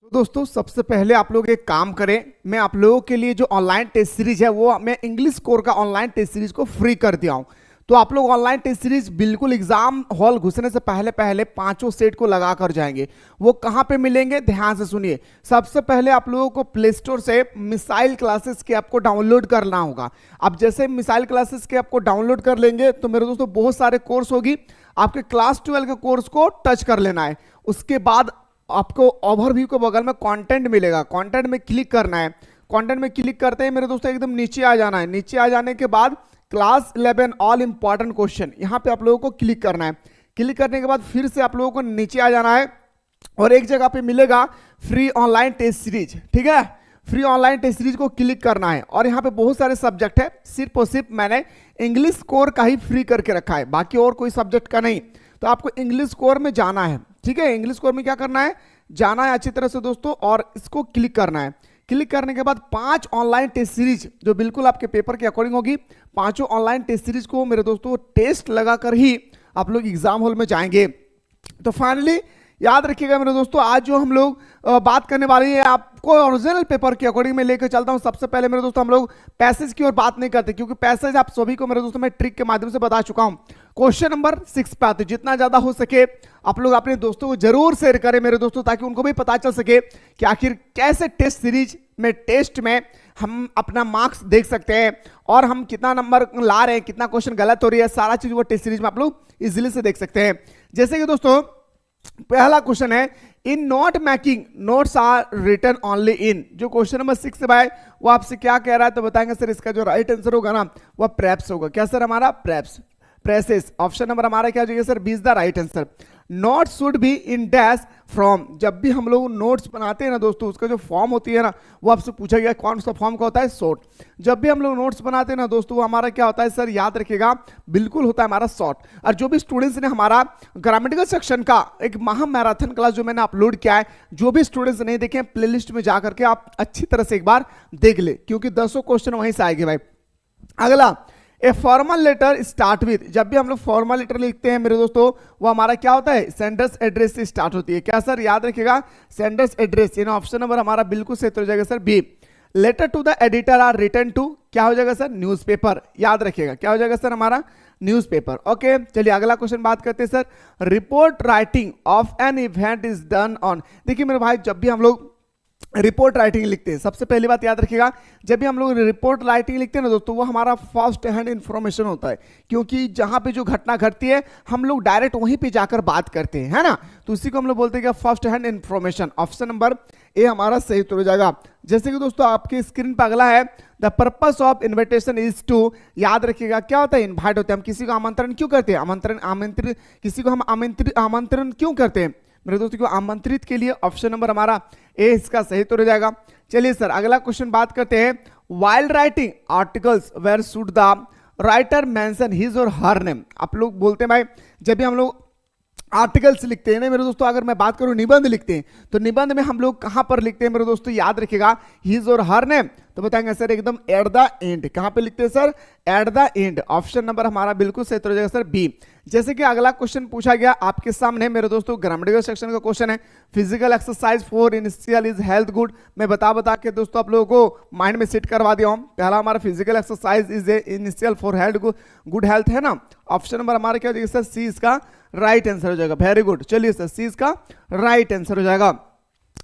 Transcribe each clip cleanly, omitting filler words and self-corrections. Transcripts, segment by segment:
तो दोस्तों सबसे पहले आप लोग एक काम करें, मैं आप लोगों के लिए जो ऑनलाइन टेस्ट सीरीज है वो मैं इंग्लिश कोर का ऑनलाइन टेस्ट सीरीज को फ्री कर दिया हूं। तो आप लोग ऑनलाइन टेस्ट सीरीज बिल्कुल एग्जाम हॉल घुसने से पहले पहले पांचों सेट को लगा कर जाएंगे। वो कहां पे मिलेंगे, ध्यान से सुनिए। सबसे पहले आप लोगों को प्ले स्टोर से मिसाइल क्लासेस के ऐप को डाउनलोड करना होगा। अब जैसे मिसाइल क्लासेस के ऐप को डाउनलोड कर लेंगे तो मेरे दोस्तों बहुत सारे कोर्स होगी, आपके क्लास 12 के कोर्स को टच कर लेना है। उसके बाद आपको ओवरव्यू के बगल में कंटेंट मिलेगा, कंटेंट में क्लिक करना है। कंटेंट में क्लिक करते ही मेरे दोस्तों एकदम नीचे आ जाना है। नीचे आ जाने के बाद क्लास 11 ऑल इंपॉर्टेंट क्वेश्चन, यहां पे आप लोगों को क्लिक करना है। क्लिक करने के बाद फिर से आप लोगों को नीचे आ जाना है और एक जगह पे मिलेगा फ्री ऑनलाइन टेस्ट सीरीज। ठीक है, फ्री ऑनलाइन टेस्ट सीरीज को क्लिक करना है और यहाँ पे बहुत सारे सब्जेक्ट है, सिर्फ और सिर्फ मैंने इंग्लिश कोर का ही फ्री करके रखा है, बाकी और कोई सब्जेक्ट का नहीं। तो आपको इंग्लिश कोर में जाना है। ठीक है, इंग्लिश कोर में क्या करना है, जाना है अच्छी तरह से दोस्तों और इसको क्लिक करना है। क्लिक करने के बाद 5 ऑनलाइन टेस्ट सीरीज जो बिल्कुल आपके पेपर के अकॉर्डिंग होगी, पांचों ऑनलाइन टेस्ट सीरीज को मेरे दोस्तों टेस्ट लगाकर ही आप लोग एग्जाम हॉल में जाएंगे। तो फाइनली याद रखिएगा मेरे दोस्तों, आज जो हम लोग बात करने वाले हैं आपको ओरिजिनल पेपर के अकॉर्डिंग मैं लेकर चलता हूं। सबसे पहले मेरे दोस्तों हम लोग पैसेज की ओर बात नहीं करते, क्योंकि पैसेज आप सभी को मेरे दोस्तों मैं ट्रिक के माध्यम से बता चुका हूं। क्वेश्चन नंबर 6 पे आते, जितना ज्यादा हो सके आप लोग अपने दोस्तों को जरूर शेयर करें मेरे दोस्तों, ताकि उनको भी पता चल सके कि आखिर कैसे टेस्ट सीरीज में टेस्ट में हम अपना मार्क्स देख सकते हैं और हम कितना नंबर ला रहे हैं, कितना क्वेश्चन गलत हो रही है, सारा चीज वो टेस्ट सीरीज में आप लोग इजिली से देख सकते हैं। जैसे कि दोस्तों पहला क्वेश्चन है, in note making notes are written only in. जो क्वेश्चन नंबर 6 से भाई वो आपसे क्या कह रहा है, तो बताएंगे सर इसका जो राइट आंसर होगा ना वो प्रेप्स होगा। क्या सर, हमारा प्रेप्स, प्रेसेस। ऑप्शन नंबर हमारा क्या चाहिए sir, 20 the right answer. Note should be in dash from. जब भी हम लोग नोट्स बनाते हैं ना दोस्तों, उसका जो फॉर्म होती है ना वो आपसे पूछा गया कौन सा फॉर्म का होता है, शॉर्ट। जब भी हम लोग नोट्स बनाते हैं ना दोस्तों, वो हमारा क्या होता है सर, याद रखिएगा, बिल्कुल होता है हमारा शॉर्ट। और जो भी स्टूडेंट्स ने हमारा ग्रामेटिकल सेक्शन का एक महा मैराथन क्लास जो मैंने अपलोड किया है, जो भी स्टूडेंट्स नहीं देखे प्लेलिस्ट में जाकर के आप अच्छी तरह से एक बार देख ले, क्योंकि 10 क्वेश्चन वहीं से आएंगे भाई। अगला, a formal letter start with. जब भी हम लोग फॉर्मल लेटर लिखते हैं मेरे दोस्तों, वो हमारा क्या होता है, सेंडर्स एड्रेस से स्टार्ट होती है। क्या सर, याद रखिएगा, सेंडर्स एड्रेस। यानी ऑप्शन नंबर हमारा बिल्कुल सही हो जाएगा sir, B. Letter to the editor are written to, क्या हो जाएगा सर, न्यूज़पेपर। याद रखिएगा क्या हो जाएगा सर, हमारा न्यूज़पेपर। ओके, चलिए अगला क्वेश्चन बात करते हैं sir, report writing of an event is done on. देखिए मेरे भाई, जब भी हम लोग रिपोर्ट राइटिंग लिखते हैं, सबसे पहली बात याद रखिएगा, जब भी हम लोग रिपोर्ट राइटिंग लिखते हैं ना दोस्तों, वो हमारा फर्स्ट हैंड इंफॉर्मेशन होता है, क्योंकि जहां पे जो घटना घटती है हम लोग डायरेक्ट वहीं पे जाकर बात करते हैं, है ना। तो इसी को हम लोग बोलते हैं first hand information. Option number A हमारा सही उत्तर हो जाएगा। जैसे कि दोस्तों आपके स्क्रीन पर अगला है, the purpose of invitation is to. याद रखिएगा क्या होता है, इन्वाइट होते हैं। हम किसी को आमंत्रण क्यों करते हैं, आमंत्रित किसी को हम आमंत्रण क्यों करते हैं मेरे दोस्तों को, आमंत्रित के लिए। ऑप्शन नंबर हमारा ए इसका सही उत्तर हो जाएगा। चलिए सर अगला क्वेश्चन बात करते हैं, while writing articles where should the writer mention his और हर नेम। आप लोग बोलते हैं भाई, जब भी हम लोग आर्टिकल्स लिखते हैं ना मेरे दोस्तों, अगर मैं बात करूं निबंध लिखते हैं, तो निबंध में हम लोग कहां पर लिखते हैं मेरे दोस्तों, याद रखिएगा, हिज और हर नेम। तो बताएंगे सर एकदम एट द एंड। कहां पे लिखते हैं sir, at the end. Option number हमारा बिल्कुल सही हो जाएगा सर, बी। जैसे कि अगला क्वेश्चन पूछा गया आपके सामने मेरे दोस्तों, ग्रामेटिकल सेक्शन का क्वेश्चन है, physical exercise for initial is health good. मैं बता के दोस्तों आप लोगों को माइंड में सेट करवा दिया हूं। पहला हमारा physical exercise is a initial for health good health, है ना। ऑप्शन नंबर हमारा क्या हो जाएगा सर, सी इसका राइट आंसर हो जाएगा। वेरी गुड, चलिए सर सी इसका राइट आंसर हो जाएगा।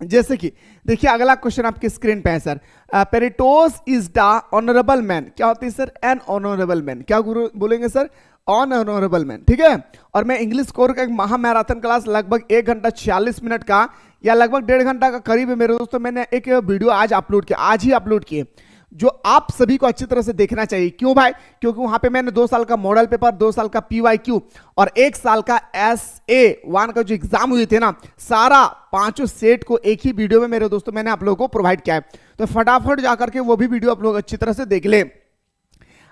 जैसे कि देखिए अगला क्वेश्चन आपकी स्क्रीन पे है sir, Paritosh is the honourable man. क्या होती है सर, एन ऑनरेबल मैन। क्या बोलेंगे सर, ऑन ऑनरेबल मैन। ठीक है, और मैं इंग्लिश कोर का एक महा मैराथन क्लास लगभग 1 घंटा 46 मिनट का या लगभग 1.5 घंटा का करीब है मेरे दोस्तों, मैंने एक वीडियो आज अपलोड किया, आज ही अपलोड किए, जो आप सभी को अच्छी तरह से देखना चाहिए। क्यों भाई, क्योंकि वहां पे मैंने 2 साल का मॉडल पेपर, 2 साल का PYQ और 1 साल का SA1 का जो एग्जाम हुए थे ना, सारा 5 सेट को एक ही वीडियो में मेरे दोस्तों मैंने आप लोगों को प्रोवाइड किया है। तो फटाफट जाकर के वो भी वीडियो आप लोग अच्छी तरह से देख ले।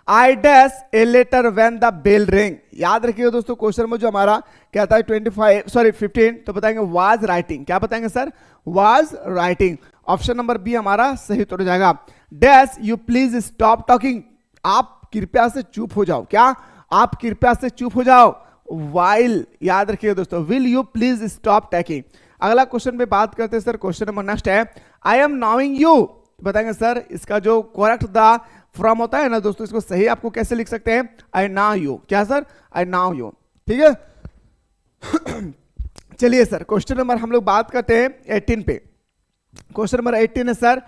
I dash a letter when the bell ring. याद रखिएगा दोस्तों, क्वेश्चन में जो हमारा कहता है 15, तो बताएंगे वाज राइटिंग। क्या बताएंगे sir, was writing. Option number B हमारा सही उत्तर हो जाएगा। Dash you please stop talking. आप कृपया से चुप हो जाओ। क्या, आप कृपया से चुप हो जाओ। वाइल, याद रखिएगा दोस्तों, will you please stop talking. अगला क्वेश्चन पे बात करते हैं सर, क्वेश्चन नंबर नेक्स्ट है, आई एम नाउइंग यू। बताएंगे सर इसका जो करेक्ट द फ्रॉम होता है ना दोस्तों, इसको सही आपको कैसे लिख सकते हैं, आई नाउ यू। क्या सर, आई नाउ यू, ठीक है। चलिए सर क्वेश्चन नंबर हम लोग बात करते हैं 18 पे। क्वेश्चन नंबर 18 है sir,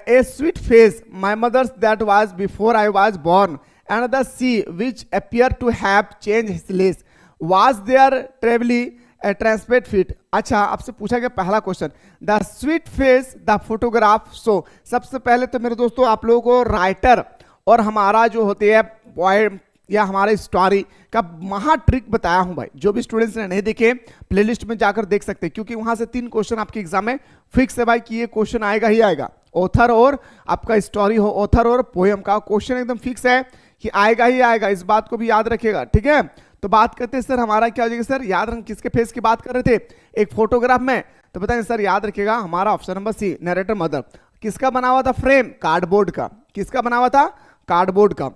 a sweet face my mother's that was before I was born and the sea which appear to have change his less was their terribly transient feet. अच्छा, आपसे पूछा गया पहला question, the sweet face the photograph show. सबसे पहले तो मेरे दोस्तों आप लोगों को राइटर और हमारा जो होती है पॉइंट या हमारे स्टोरी का महा ट्रिक बताया हूं भाई। जो भी स्टूडेंट्स ने नहीं देखे प्लेलिस्ट में जाकर देख सकते हैं, क्योंकि वहां से 3 क्वेश्चन आपके एग्जाम में फिक्स है भाई कि ये क्वेश्चन आएगा ही आएगा। ऑथर और आपका स्टोरी हो, ऑथर और पोएम का क्वेश्चन एकदम फिक्स है कि आएगा ही आएगा, इस बात को भी याद रखिएगा, ठीक है। तो बात करते हैं सर हमारा क्या हो जाएगा सर, याद रख किसके फेस की बात कर रहे थे, एक फोटोग्राफ में। तो बताएंगे सर याद रखिएगा हमारा option number C, narrator mother. किसका बना हुआ था फ्रेम, कार्डबोर्ड का। किसका बना हुआ था, कार्डबोर्ड का।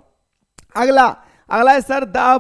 अगला है sir the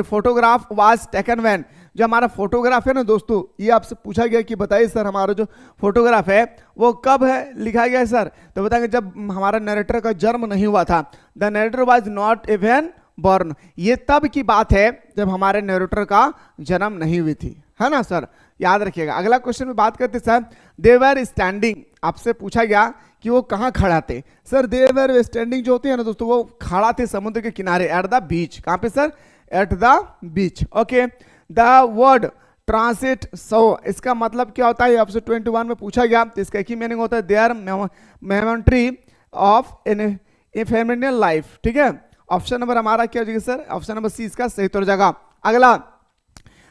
photograph was taken when. जो हमारा फोटोग्राफ है ना दोस्तों, ये आपसे पूछा गया कि बताइए सर हमारा जो फोटोग्राफ है वो कब है लिखा गया है सर। तो बताएंगे जब हमारा नरेटर का जन्म नहीं हुआ था, the narrator was not even born. ये तब की बात है जब हमारे नरेटर का जन्म नहीं हुई थी, है ना सर, याद रखिएगा। अगला क्वेश्चन में बात करते सर, दे वर स्टैंडिंग। आपसे पूछा गया कि वो कहाँ खड़ा थे सर, दे वर स्टैंडिंग जो होती है ना दोस्तों, वो खड़ा थे समुद्र के किनारे, एट द बीच। कहाँ पे sir, at the beach, okay. The word transit so, इसका मतलब क्या होता है, आपसे 21 में पूछा गया। तो इसका एक ही मीनिंग होता है, they are memory of in familial life, ठीक है। ऑप्शन नंबर हमारा क्या हो जाएगा सर, ऑप्शन नंबर सी इसका सही तो जाएगा। अगला,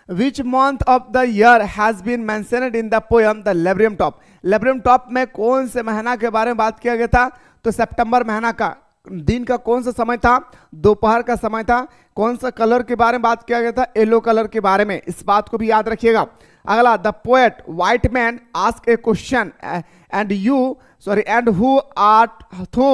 which month of the year has been mentioned in the poem the laburnum top. Laburnum top में कौन से महीना के बारे में बात किया गया था, तो सितंबर महीना का। दिन का कौन सा समय था, दोपहर का समय था। कौन सा कलर के बारे में बात किया गया था, येलो कलर के बारे में, इस बात को भी याद रखिएगा। अगला, the poet white man ask A question and who art थो,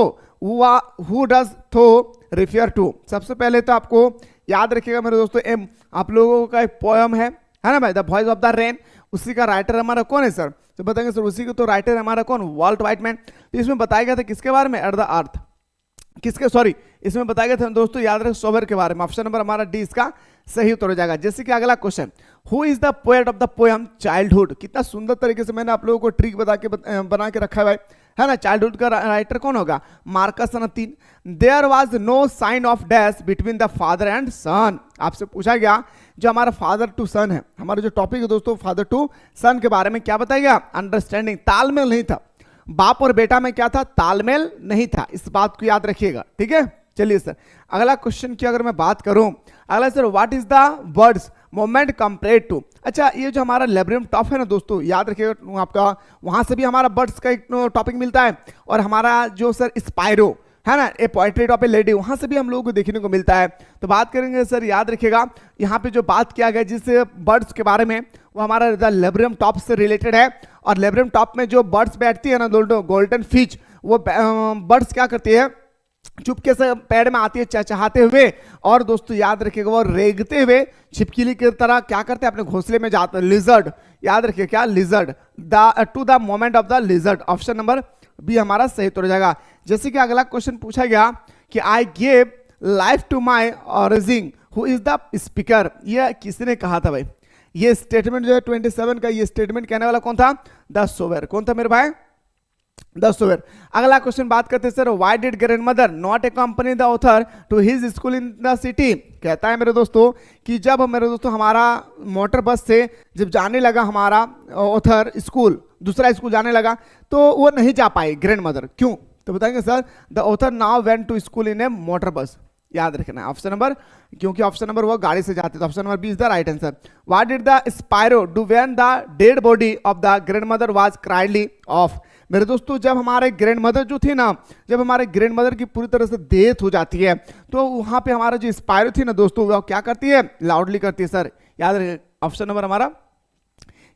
हु डज थो रेफर टू। सबसे पहले तो आपको याद रखिएगा मेरे दोस्तों, एम आप लोगों का एक पोएम है ना भाई, the voice of the rain. उसी का राइटर हमारा कौन है सर, तो बताएंगे सर उसी को तो राइटर हमारा कौन, वॉल्ट व्हाइटमैन। तो इसमें बताया गया था किसके बारे में, एट द अर्थ, किसके सॉरी इसमें बताया गया था दोस्तों, याद रखें सोबर के बारे में। ऑप्शन नंबर हमारा डी इसका सही उत्तर हो जाएगा। जैसे कि अगला question, who is the poet of the poem childhood. कितना सुंदर तरीके से मैंने आप लोगों को ट्रिक बना के रखा है भाई, है ना। चाइल्डहुड का राइटर कौन होगा, मार्कस अनतीन। There was no sign of dash between the father and son. आपसे पूछा गया जो हमारा फादर टू सन है, हमारा जो टॉपिक है दोस्तों फादर टू सन के बारे में क्या बताया गया, अंडरस्टैंडिंग, तालमेल नहीं था। बाप और बेटा में क्या था, तालमेल नहीं था, इस बात को याद रखिएगा, ठीक है। चलिए सर अगला क्वेश्चन की अगर मैं बात करूं, अगला sir what is the words moment compared to. अच्छा, ये जो हमारा लेब्रियम टॉप है ना दोस्तों, याद रखिएगा आपका, वहां से भी हमारा बर्ड्स का एक टॉपिक मिलता है। और हमारा जो सर स्पायरो है ना, ए पोएट्री ऑफ ए लेडी, वहां से भी हम लोगों को देखने को मिलता है। तो बात करेंगे सर, याद रखिएगा यहाँ पे जो बात किया गया जिस बर्ड्स के बारे में, वो हमारा द लेब्रियम टॉप से रिलेटेड है। और लेब्रियम टॉप में जो बर्ड्स बैठती है ना दोस्तों, गोल्डन फिश, वो बर्ड्स क्या करती है, चुपके से पेड़ में आती है चहचहाते हुए, और दोस्तों याद रखिएगा वो रेंगते हुए छिपकली की तरह क्या करते हैं, अपने घोंसले में जाते हैं। लिजर्ड, याद रखिए क्या, lizard, to the moment of the lizard. Option number B हमारा सही उत्तर हो जाएगा। जैसे कि अगला क्वेश्चन पूछा गया कि I gave life to my origin, who is the speaker. ये किसने कहा था भाई, ये स्टेटमेंट जो है 27 का, ये स्टेटमेंट कहने वाला कौन था, द सोवेर। कौन था मेरे भाई, द सोवेर। अगला क्वेश्चन बात करते हैं sir, why did grandmother not accompany the author to his school in the city. कहता है मेरे दोस्तों कि जब मेरे दोस्तों हमारा मोटर बस से जब जाने लगा हमारा ऑथर स्कूल, दूसरा स्कूल जाने लगा, तो वो नहीं जा पाए ग्रैंडमदर, क्यों। तो बताएंगे sir the author now went to school in a motor bus. याद रखना ऑप्शन नंबर, क्योंकि ऑप्शन नंबर वो गाड़ी से जाते, तो option number B is the right answer. What did the sparrow do when the dead body of the grandmother was carried off. मेरे दोस्तों जब हमारे ग्रैंडमदर जो थी ना, जब हमारे ग्रैंडमदर की पूरी तरह से डेथ हो जाती है, तो वहां पे हमारा जो स्पायरो थी ना दोस्तों, वो क्या करती है, लाउडली करती है सर। याद रखिए ऑप्शन नंबर हमारा,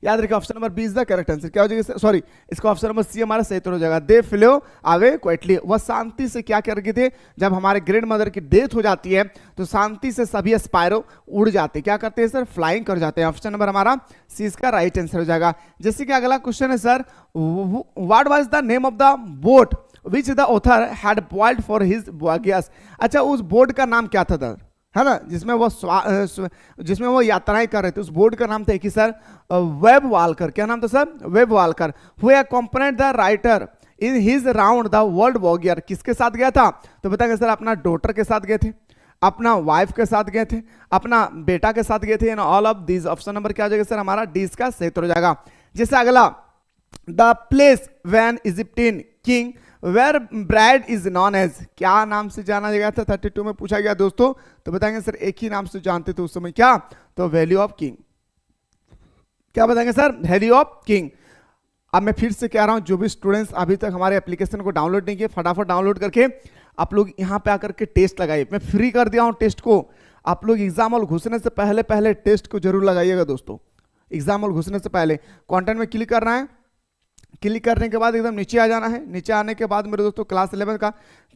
याद रखिए option number B is the correct answer. क्या हो जाएगा, सॉरी इसका ऑप्शन नंबर सी हमारा सही हो जाएगा। दे फ्लो अवे क्वाइटली, वह शांति से क्या कर गए थे, जब हमारे ग्रैंड मदर की डेथ हो जाती है तो शांति से सभी स्पायरो उड़ जाते हैं, क्या करते हैं सर, फ्लाइंग कर जाते हैं। ऑप्शन नंबर हमारा सी इसका राइट आंसर हो जाएगा। जैसे कि अगला क्वेश्चन है sir, what was the name of the boat which the author had boiled for his voyages. अच्छा, उस बोट का नाम क्या था सर, है ना, जिसमें वो यात्राएं कर रहे थे, उस बोर्ड का नाम था कि सर वेब वालकर। क्या नाम था sir, Webb Walker. Who accompanied the writer in his round the world वॉगियर, किसके साथ गया था, तो बताएंगे सर अपना डॉटर के साथ गए थे, अपना वाइफ के साथ गए थे, अपना बेटा के साथ गए थे, in all of these. Option number क्या हो जाएगा सर हमारा डी का सही हो जाएगा। जैसे अगला, the place when Egyptian king where bride is non age, क्या नाम से जाना गया था, 32 में पूछा गया दोस्तों, तो बताएंगे सर एक ही नाम से जानते थे उस समय, क्या, तो वैल्यू ऑफ किंग। क्या बताएंगे सर, वैल्यू ऑफ किंग। अब मैं फिर से कह रहा हूं, जो भी स्टूडेंट्स अभी तक हमारे एप्लीकेशन को डाउनलोड नहीं किए, फटाफट डाउनलोड करके आप लोग यहां पे आकर के टेस्ट लगाइए। मैं फ्री कर दिया हूं टेस्ट को, आप लोग एग्जाम हॉल घुसने से पहले पहले टेस्ट को जरूर लगाइएगा दोस्तों। एग्जाम हॉल घुसने से पहले कंटेंट में क्लिक करना है, क्लिक करने के बाद एकदम नीचे आ जाना है, नीचे आने के बाद मेरे दोस्तों क्लास 11 का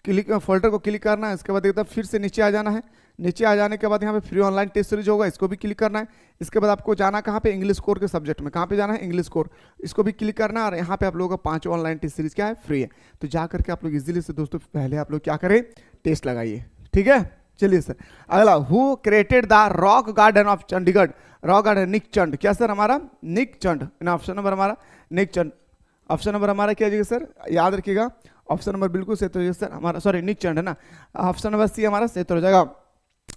क्लिक फोल्डर को क्लिक करना है, इसके बाद एकदम फिर से नीचे आ जाना है, नीचे आ जाने के बाद यहाँ पे फ्री ऑनलाइन टेस्ट सीरीज होगा, इसको भी क्लिक करना है। इसके बाद आपको जाना कहाँ पे, इंग्लिश कोर के सब्जेक्ट में, कहाँ पे जाना है, इंग्लिश कोर, इसको भी क्लिक करना है। और यहाँ पे आप लोगों का 5 ऑनलाइन टेस्ट सीरीज क्या है, फ्री है, तो जा करके आप लोग इजीली से दोस्तों पहले आप लोग क्या करें, टेस्ट लगाइए, ठीक है। चलिए सर अगला, who created the rock garden of Chandigarh, rock garden Nek Chand, क्या सर हमारा निक चंद, ऑप्शन नंबर हमारा निक चंद। ऑप्शन नंबर हमारा क्या जाएगा सर, याद रखिएगा ऑप्शन नंबर बिल्कुल सही हो जाएगा सर हमारा, सॉरी निक चंद है ना, ऑप्शन नंबर सी हमारा सही हो जाएगा।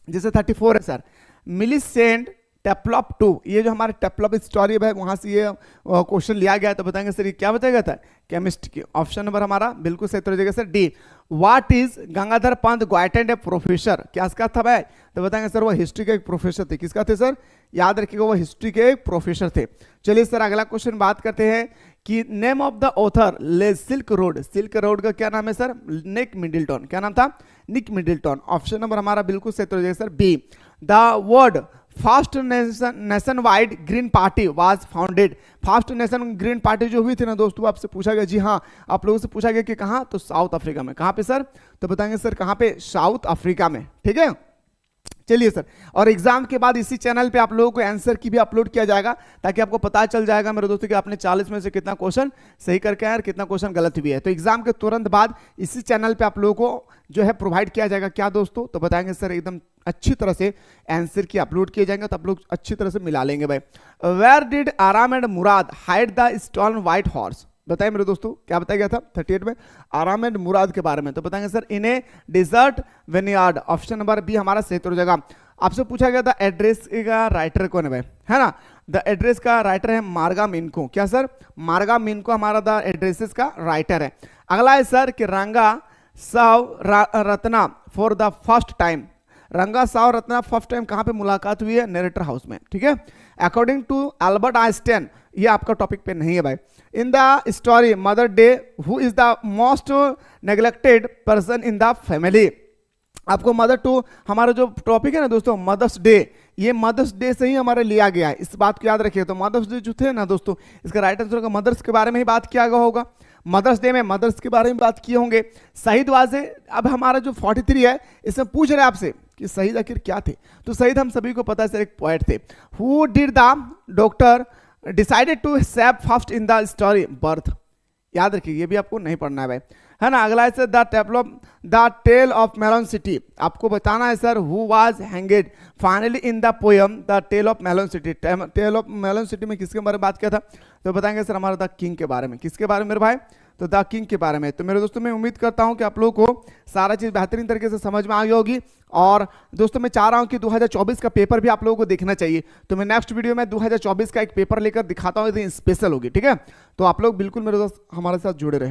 जैसे 34 है सर, मिलिसेंट टेप्लॉप 2, ये जो हमारे टेप्लॉप स्टोरी है वहां से ये क्वेश्चन लिया गया, तो बताएंगे सर ये क्या बताया था, केमिस्ट की। ऑप्शन नंबर हमारा बिल्कुल सही हो जाएगा sir D. What is Gangadhar Pant Gaitonde a professor, क्या इसका था भाई, तो बताएंगे सर वो हिस्ट्री के एक प्रोफेसर थे, किसका थे सर, याद रखिएगा वो हिस्ट्री के एक प्रोफेसर थे। चलिए सर अगला क्वेश्चन बात करते हैं कि नेम ऑफ द ऑथर ले सिल्क रोड, सिल्क रोड का क्या नाम है सर, निक मिडिल्टन, क्या नाम था, निक मिडिल्टन। ऑप्शन नंबर हमारा बिल्कुल सही हो जाएगा sir B. The world first nationwide green party was founded, first nation green party जो हुई थी ना दोस्तों, आपसे पूछा गया, जी हाँ आप लोगों से पूछा गया कि कहाँ, तो साउथ अफ्रीका में, कहाँ पे सर, तो बताएंगे सर कहाँ पे, साउथ अफ्रीका में, ठीक है। चलिए सर, और एग्जाम के बाद इसी चैनल पे आप लोगों को आंसर की भी अपलोड किया जाएगा, ताकि आपको पता चल जाएगा मेरे दोस्तों कि आपने 40 में से कितना क्वेश्चन सही करके आया और कितना क्वेश्चन गलत भी है। तो एग्जाम के तुरंत बाद इसी चैनल पे आप लोगों को जो है प्रोवाइड किया जाएगा, क्या दोस्तों, तो बताएंगे सर एकदम अच्छी तरह से आंसर की अपलोड किए जाएंगे, तो आप लोग अच्छी तरह से मिला लेंगे भाई। वेयर डिड आराम and Murad hide the stone white horse, बताइए मेरे दोस्तों क्या बताया गया था 38 में, आराम एंड मुराद के बारे में, तो बताएंगे sir in a desert vineyard. Option number B हमारा सही हो जाएगा। आपसे पूछा गया था एड्रेस का राइटर कौन है भाई, है ना, द एड्रेस का राइटर है मार्गा मिनको, क्या सर, मार्गा मिनको हमारा द एड्रेसेस का राइटर है। अगला है सर कि रंगा Sao Ratna for the first time, रंगा साव रत्ना फर्स्ट टाइम कहां पे मुलाकात हुई है, नरेटर हाउस में, ठीक है। अकॉर्डिंग टू अल्बर्ट आइंस्टाइन, ये आपका टॉपिक पे नहीं है भाई। इन the story mother day who is the most neglected person in the family, आपको मदर टू हमारा जो टॉपिक है ना दोस्तों मदर्स डे, ये मदर्स डे से ही हमारा लिया गया है, इस बात को याद रखिए। तो मदर्स डे जो थे ना दोस्तों, इसका राइट आंसर होगा मदर्स के बारे में ही बात किया गया होगा, मदर्स डे में मदर्स के बारे में बात किए होंगे। शहीद वाजे, अब हमारा जो 43 है इसमें पूछ रहे आपसे कि शहीद आखिर क्या थे, तो शहीद हम सभी को पता है सर एक पोएट थे। Who did the doctor decided to save first in the story birth, याद रखिए ये भी आपको नहीं पढ़ना है भाई, है ना। अगला है sir the tale of melon city, आपको बताना है sir who was hanged finally in the poem the tale of melon city, tale of melon city में किसके बारे में बात किया था, तो बताएंगे सर हमारा द किंग के बारे में, किसके बारे में मेरे भाई, तो द किंग के बारे में। तो मेरे दोस्तों मैं उम्मीद करता हूं कि आप लोगों को सारा चीज बेहतरीन तरीके से समझ में आ गई होगी, और दोस्तों मैं चाह रहा हूं कि 2024 का पेपर भी आप लोगों को देखना चाहिए, तो मैं नेक्स्ट वीडियो में 2024 का एक पेपर लेकर दिखाता हूं, स्पेशल होगी, ठीक है। तो आप लोग बिल्कुल मेरे दोस्त हमारे साथ जुड़े रहें।